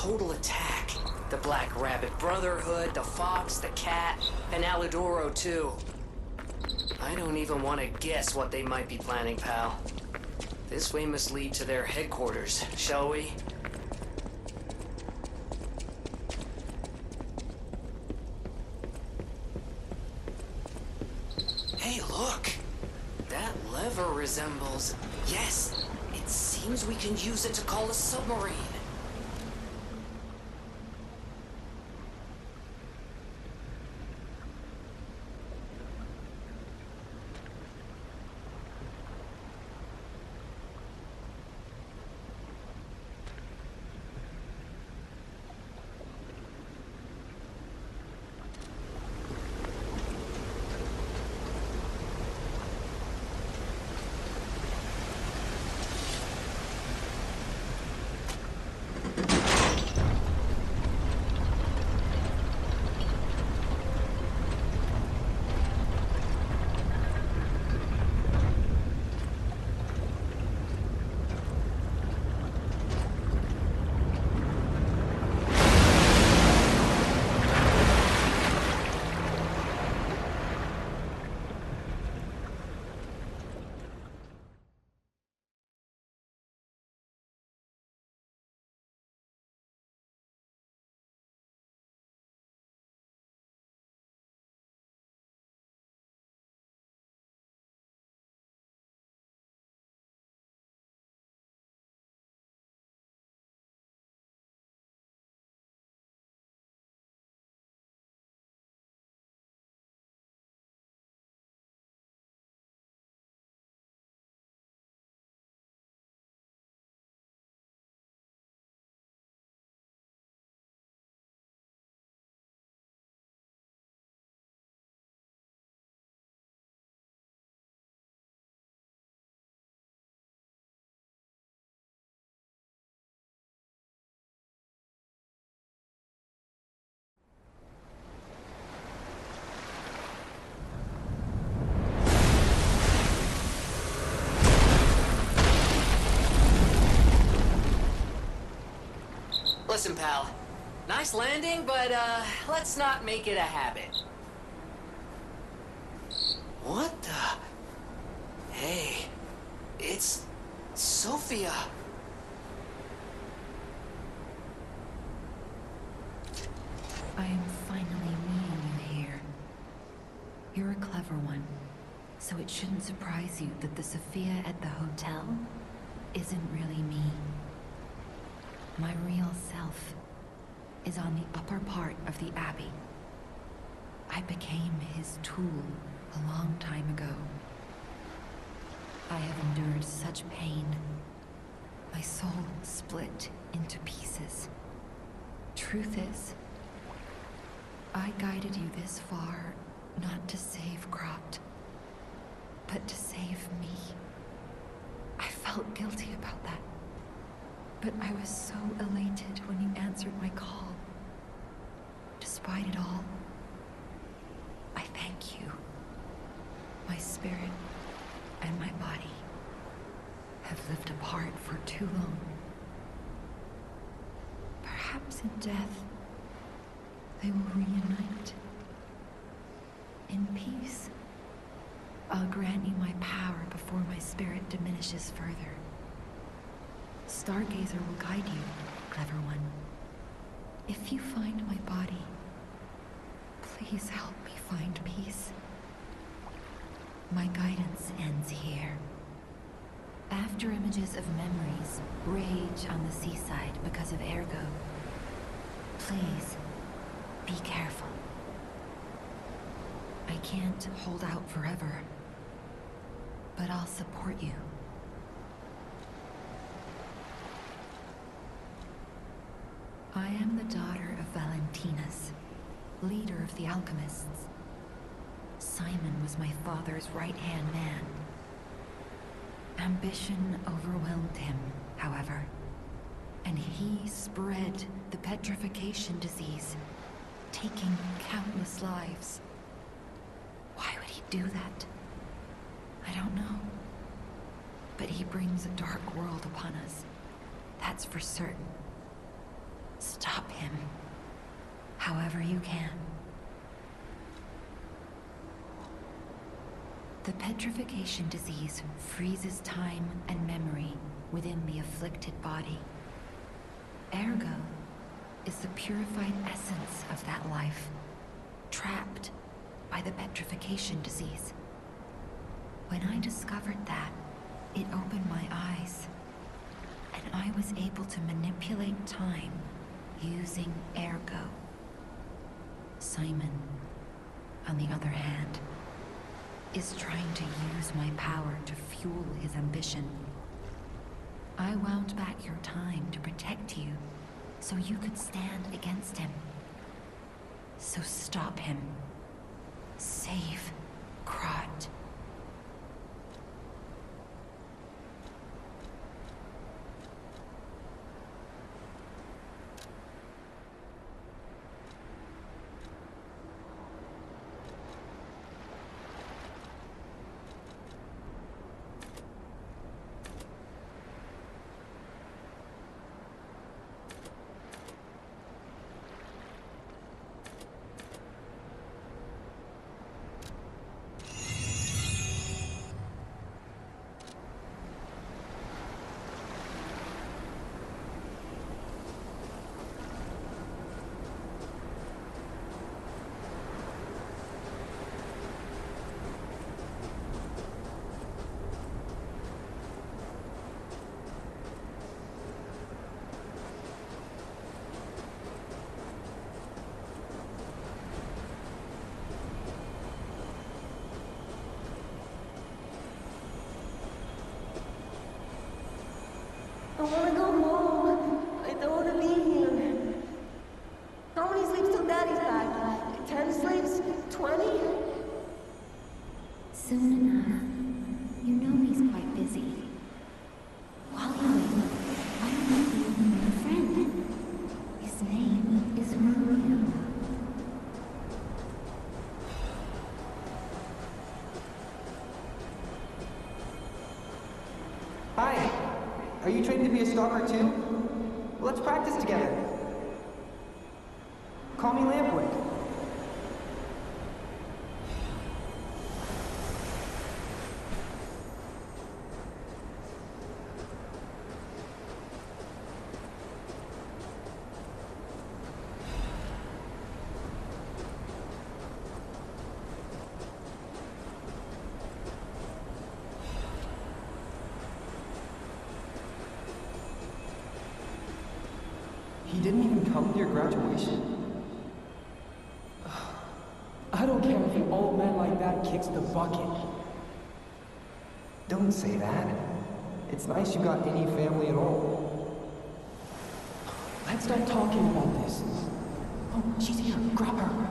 total attack. The Black Rabbit Brotherhood, the Fox, the Cat, and Alidoro too. I don't even want to guess what they might be planning, pal. This way must lead to their headquarters, shall we? Hey, look! That lever resembles... Yes! It seems we can use it to call a submarine. Listen, pal. Nice landing, but, let's not make it a habit. What the... Hey... It's... Sophia. I am finally meeting you here. You're a clever one, so it shouldn't surprise you that the Sophia at the hotel isn't really me. My real self is on the upper part of the Abbey. I became his tool a long time ago. I have endured such pain. My soul split into pieces. Truth is, I guided you this far not to save Krat, but to save me. I felt guilty about that. But I was so elated when you answered my call. Despite it all, I thank you. My spirit and my body have lived apart for too long. Perhaps in death, they will reunite. In peace, I'll grant you my power before my spirit diminishes further. Stargazer will guide you, clever one. If you find my body, please help me find peace. My guidance ends here. After images of memories rage on the seaside because of Ergo, please be careful. I can't hold out forever, but I'll support you. I am the daughter of Valentinus, leader of the alchemists. Simon was my father's right-hand man. Ambition overwhelmed him, however, and he spread the petrification disease, taking countless lives. Why would he do that? I don't know. But he brings a dark world upon us, that's for certain. Stop him. However you can. The petrification disease freezes time and memory within the afflicted body. Ergo is the purified essence of that life, trapped by the petrification disease. When I discovered that, it opened my eyes, and I was able to manipulate time using Ergo. Simon, on the other hand, is trying to use my power to fuel his ambition. I wound back your time to protect you, so you could stand against him. So stop him. Save Krat. I wanna go home. I don't wanna be here. How many sleeps till Daddy's back? 10 sleeps? 20? Soon enough. You know he's quite busy. While you wait, why don't you meet your friend? His name is Maria. Hi. Are you trained to be a stalker too? Let's practice together. Call me Lampwick. He didn't even come to your graduation? I don't care if an old man like that kicks the bucket. Don't say that. It's nice you got any family at all. Let's stop talking about this. Oh, she's here. Grab her.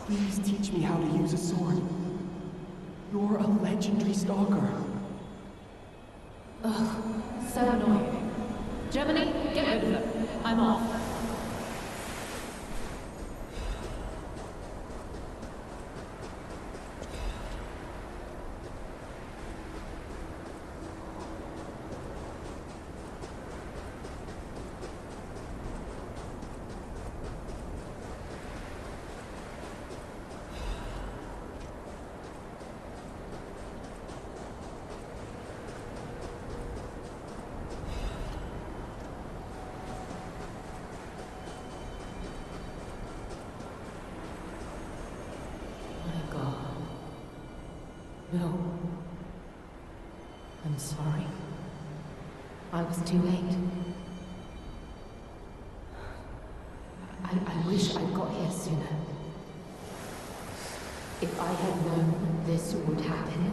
Please teach me how to use a sword. You're a legendary stalker. Ugh, so annoying. Germany, get rid of them. I'm off. No. I'm sorry. I was too late. I wish I'd got here sooner. If I had known this would happen.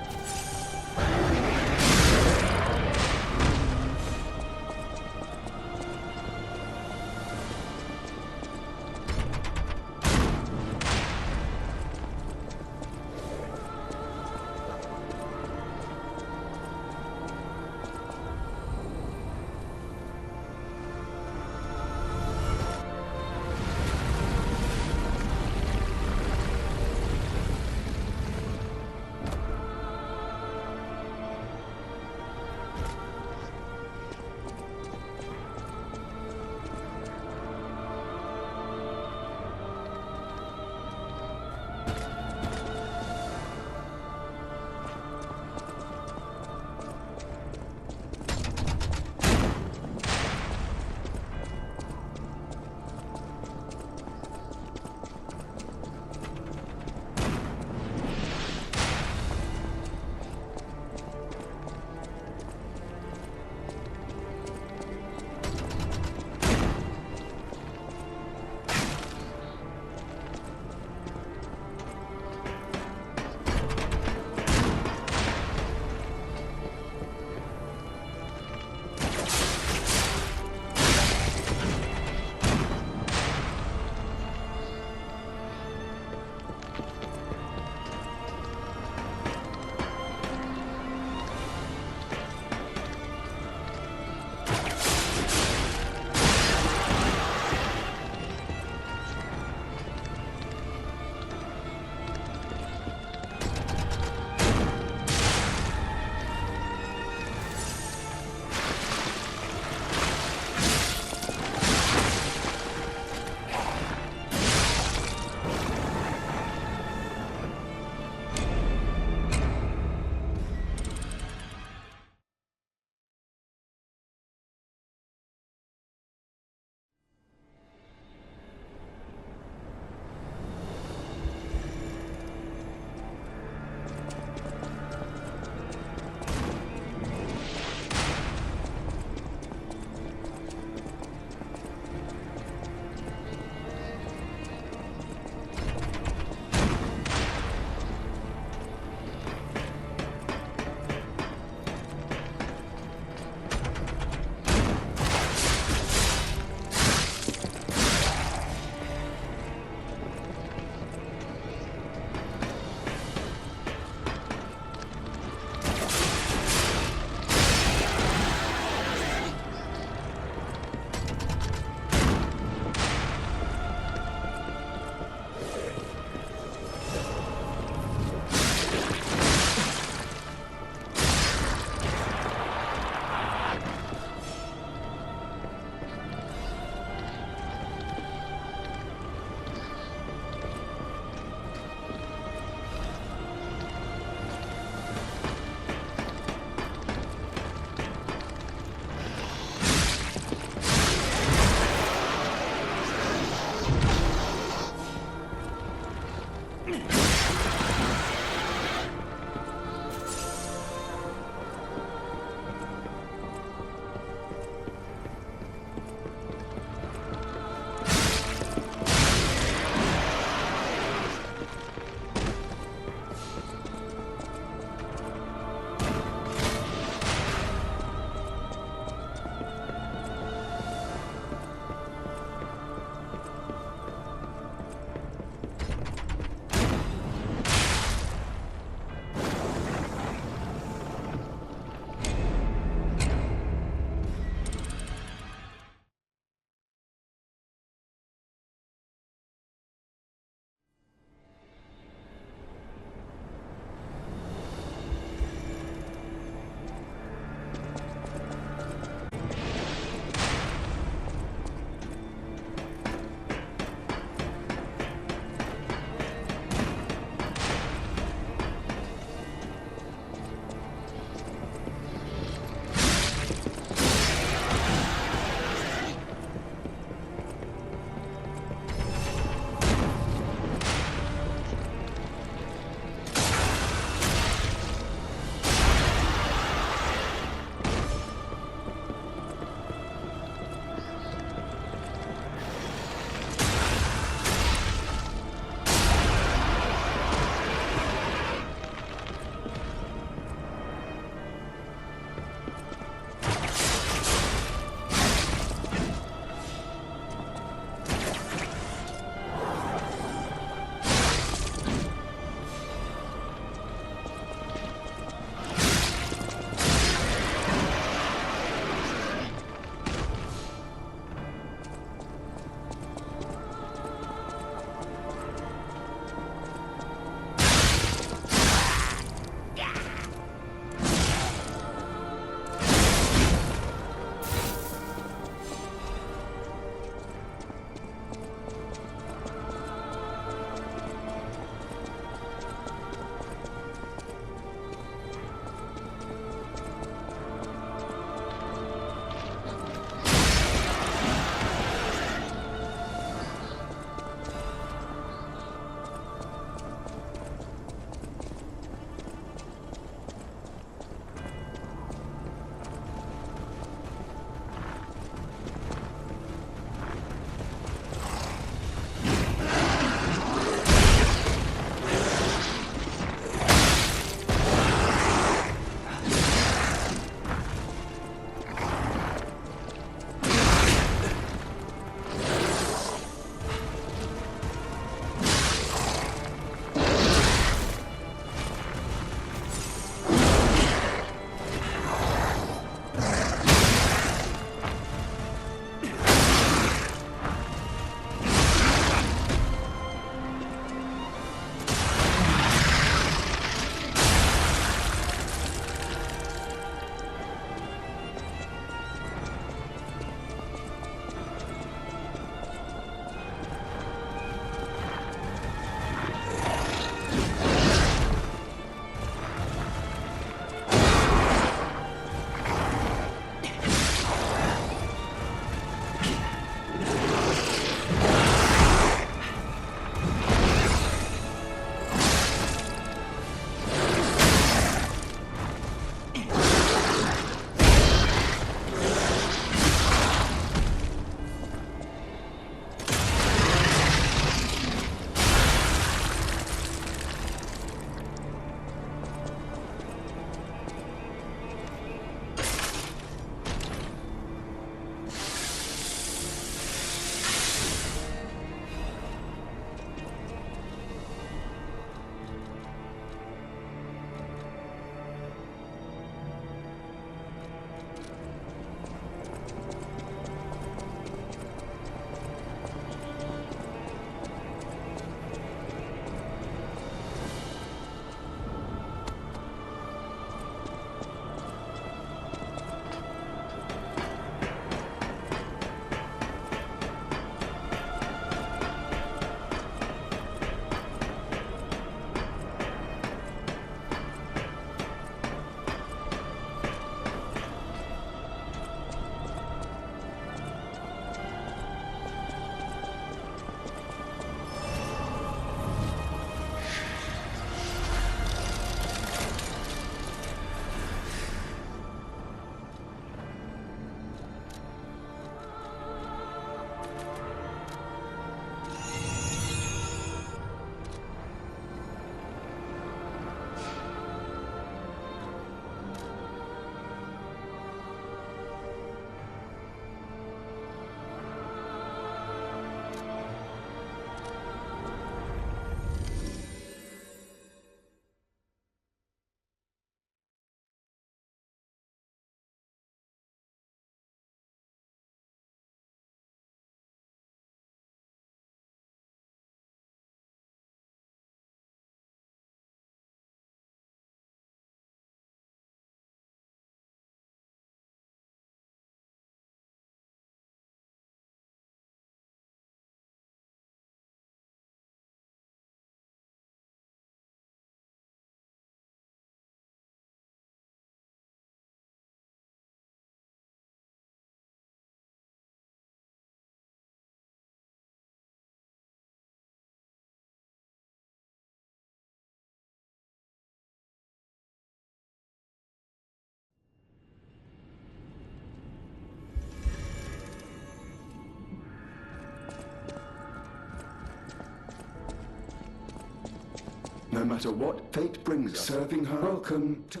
matter what fate brings us, serving her. Welcome to...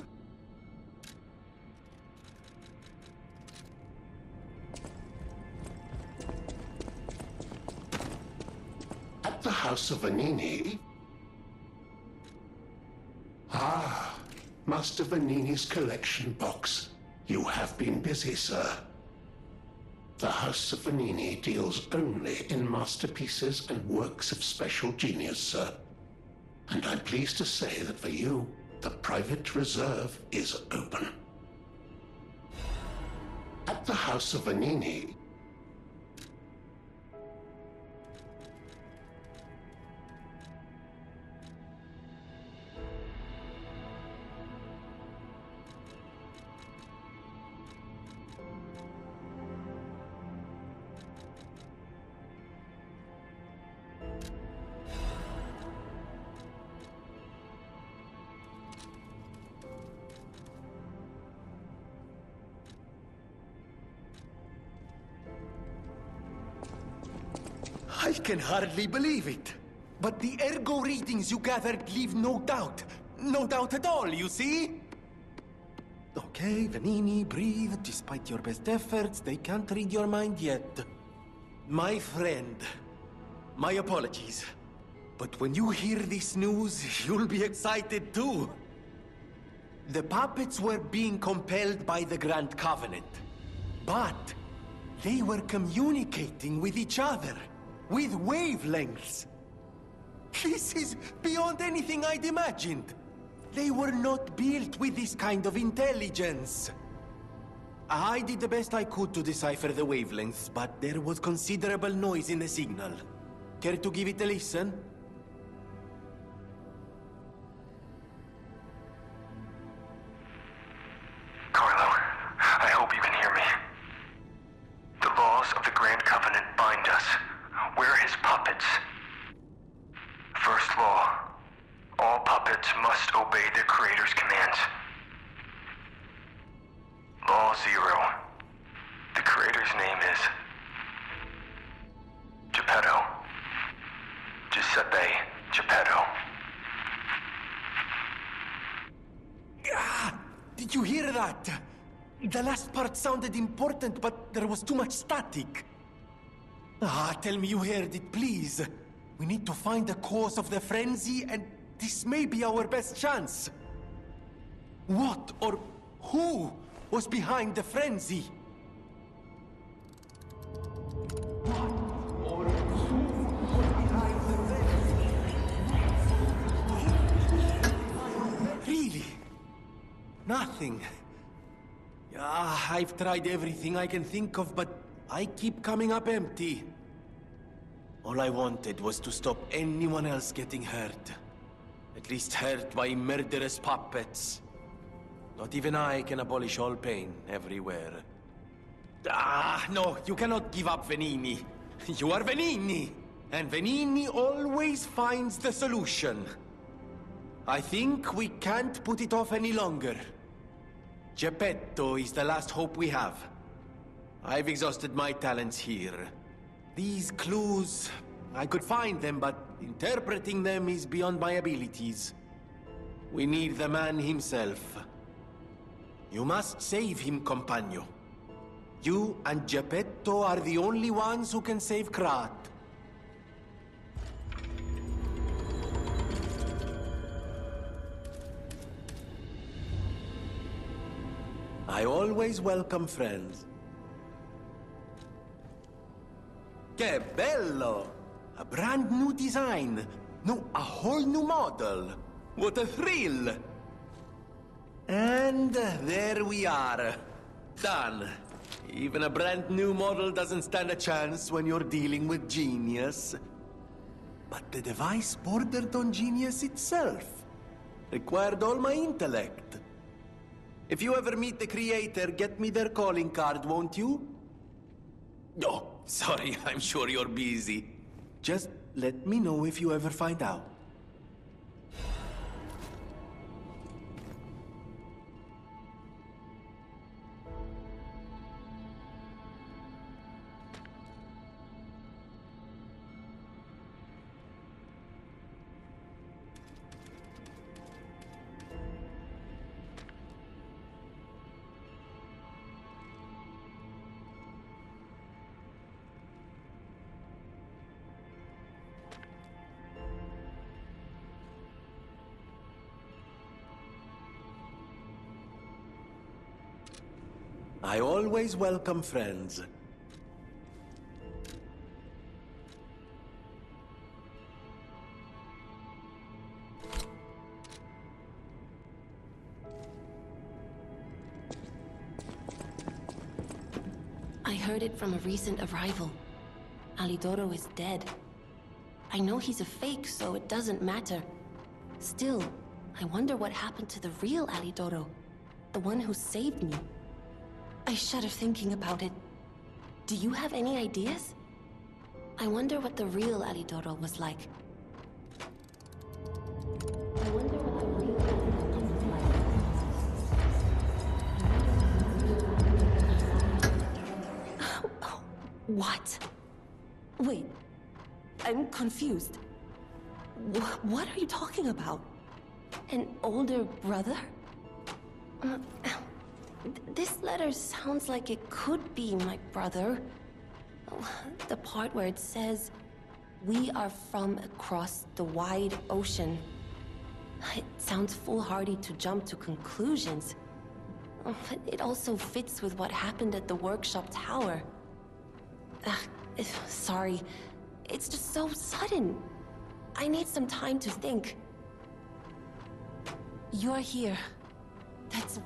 At the House of Vanini? Ah, Master Vanini's collection box. You have been busy, sir. The House of Vanini deals only in masterpieces and works of special genius, sir. And I'm pleased to say that for you, the private reserve is open. At the House of Vanini, I can hardly believe it. But the ergo readings you gathered leave no doubt. No doubt at all, you see? Okay, Vanini, breathe. Despite your best efforts, they can't read your mind yet. My friend, my apologies. But when you hear this news, you'll be excited too. The puppets were being compelled by the Grand Covenant. But they were communicating with each other. With wavelengths. This is beyond anything I'd imagined. They were not built with this kind of intelligence. I did the best I could to decipher the wavelengths, but there was considerable noise in the signal. Care to give it a listen? Carlo, I hope you can hear me. The laws of the Grand Covenant bind us. We're his puppets. First law. All puppets must obey their creator's commands. Law 0. The creator's name is... Geppetto. Giuseppe Geppetto. Ah! Did you hear that? The last part sounded important, but there was too much static. Ah, tell me you heard it, please. We need to find the cause of the frenzy, and this may be our best chance. What or who was behind the frenzy? Really? Nothing. I've tried everything I can think of, but I keep coming up empty. All I wanted was to stop anyone else getting hurt. At least hurt by murderous puppets. Not even I can abolish all pain everywhere. No, you cannot give up, Vanini. You are Vanini! And Vanini always finds the solution. I think we can't put it off any longer. Geppetto is the last hope we have. I've exhausted my talents here. These clues, I could find them, but interpreting them is beyond my abilities. We need the man himself. You must save him, Compagno. You and Geppetto are the only ones who can save Krat. I always welcome friends. Que bello! A brand new design. No, a whole new model. What a thrill! And there we are. Done. Even a brand new model doesn't stand a chance when you're dealing with genius. But the device bordered on genius itself. Required all my intellect. If you ever meet the creator, get me their calling card, won't you? Oh, sorry, I'm sure you're busy. Just let me know if you ever find out. I always welcome friends. I heard it from a recent arrival. Alidoro is dead. I know he's a fake, so it doesn't matter. Still, I wonder what happened to the real Alidoro, the one who saved me. I shudder thinking about it. Do you have any ideas? I wonder what the real Alidoro was like. I wonder what the real Alidoro was like. What? Wait, I'm confused. What are you talking about? An older brother? This letter sounds like it could be my brother. The part where it says, "We are from across the wide ocean." It sounds foolhardy to jump to conclusions. But it also fits with what happened at the workshop tower. Sorry, it's just so sudden. I need some time to think. You're here. That's...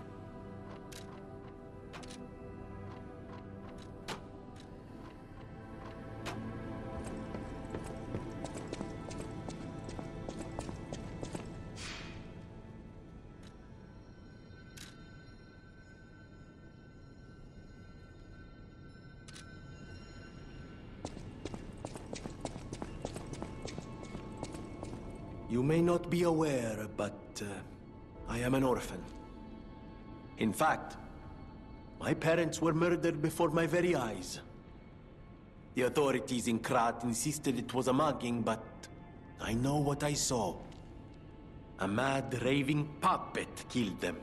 You may not be aware, but I am an orphan. In fact, my parents were murdered before my very eyes. The authorities in Krat insisted it was a mugging, but I know what I saw. A mad, raving puppet killed them.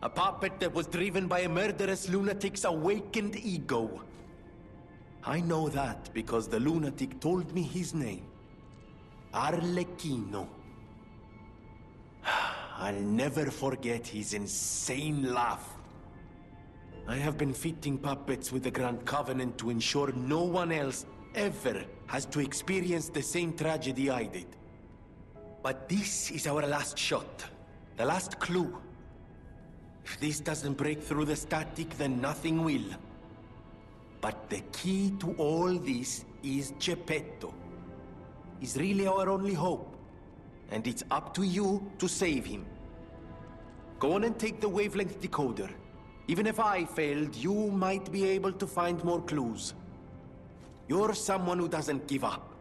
A puppet that was driven by a murderous lunatic's awakened ego. I know that because the lunatic told me his name. Arlecchino. I'll never forget his insane laugh. I have been fitting puppets with the Grand Covenant to ensure no one else ever has to experience the same tragedy I did. But this is our last shot. The last clue. If this doesn't break through the static, then nothing will. But the key to all this is Geppetto. He's really our only hope. And it's up to you to save him. Go on and take the wavelength decoder. Even if I failed, you might be able to find more clues. You're someone who doesn't give up.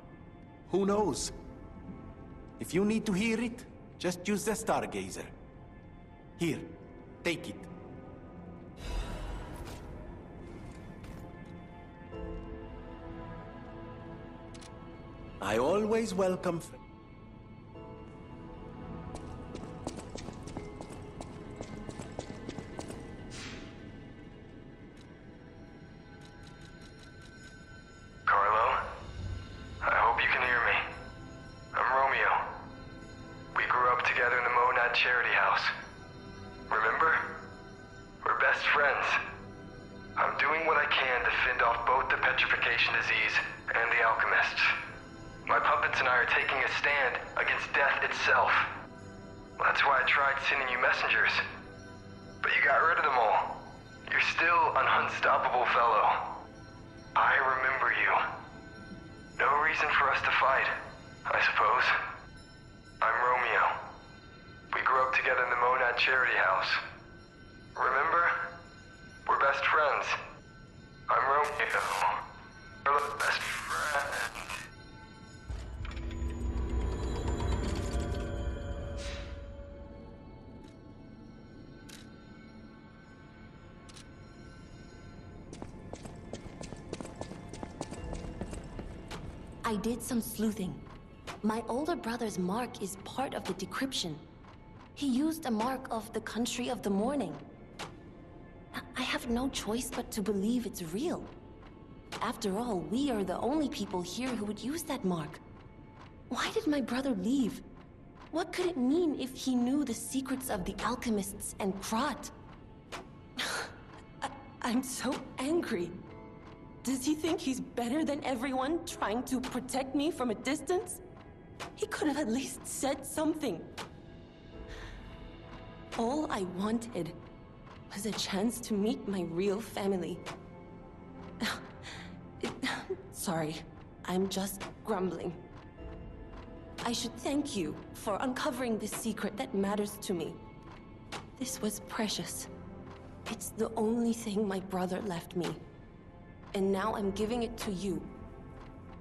Who knows? If you need to hear it, just use the Stargazer. Here, take it. I always welcome... Carlo? I hope you can hear me. I'm Romeo. We grew up together in the Monad Charity House. Remember? We're best friends. I'm doing what I can to fend off both the petrification disease and the alchemists. My puppets and I are taking a stand against death itself. That's why I tried sending you messengers. But you got rid of them all. You're still an unstoppable fellow. I remember you. No reason for us to fight, I suppose. I'm Romeo. We grew up together in the Monad Charity House. Remember? We're best friends. I'm Romeo. We're the best friends. I did some sleuthing. My older brother's mark is part of the decryption. He used a mark of the country of the morning. I have no choice but to believe it's real. After all, we are the only people here who would use that mark. Why did my brother leave? What could it mean if he knew the secrets of the alchemists and Krat? I'm so angry. Does he think he's better than everyone, trying to protect me from a distance? He could have at least said something. All I wanted was a chance to meet my real family. Sorry, I'm just grumbling. I should thank you for uncovering this secret that matters to me. This was precious. It's the only thing my brother left me. And now I'm giving it to you.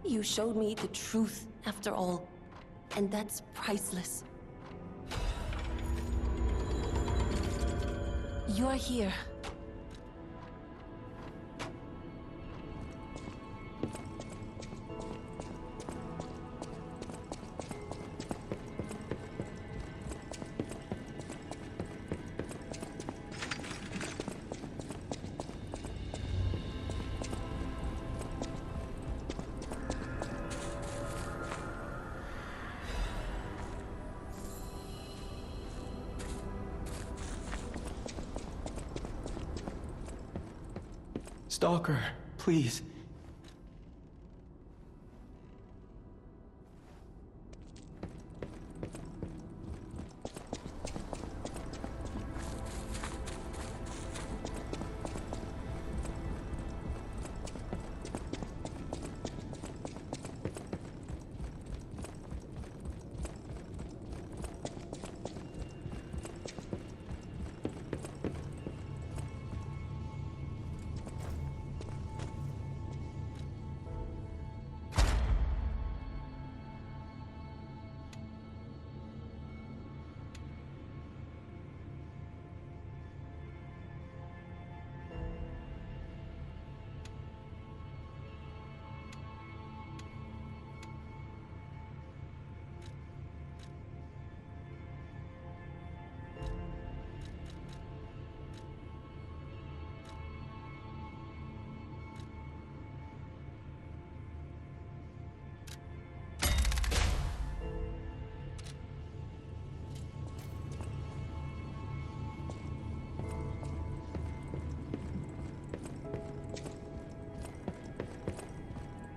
You showed me the truth, after all. And that's priceless. You're here. Stalker, please.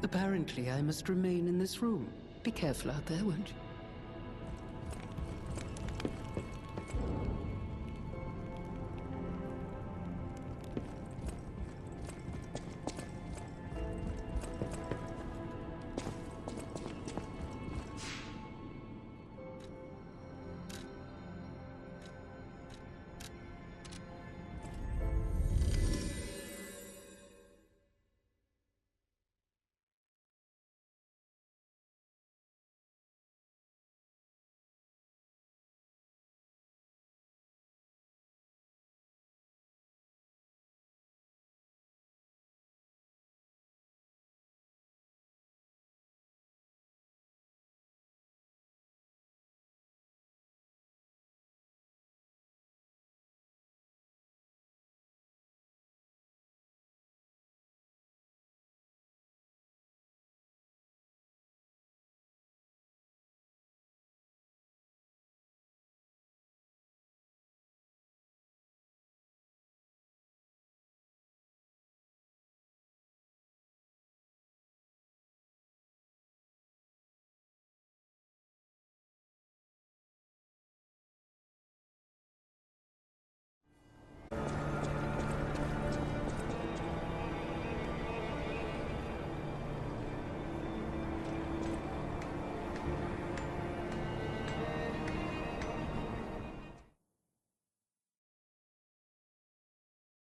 Apparently, I must remain in this room. Be careful out there, won't you?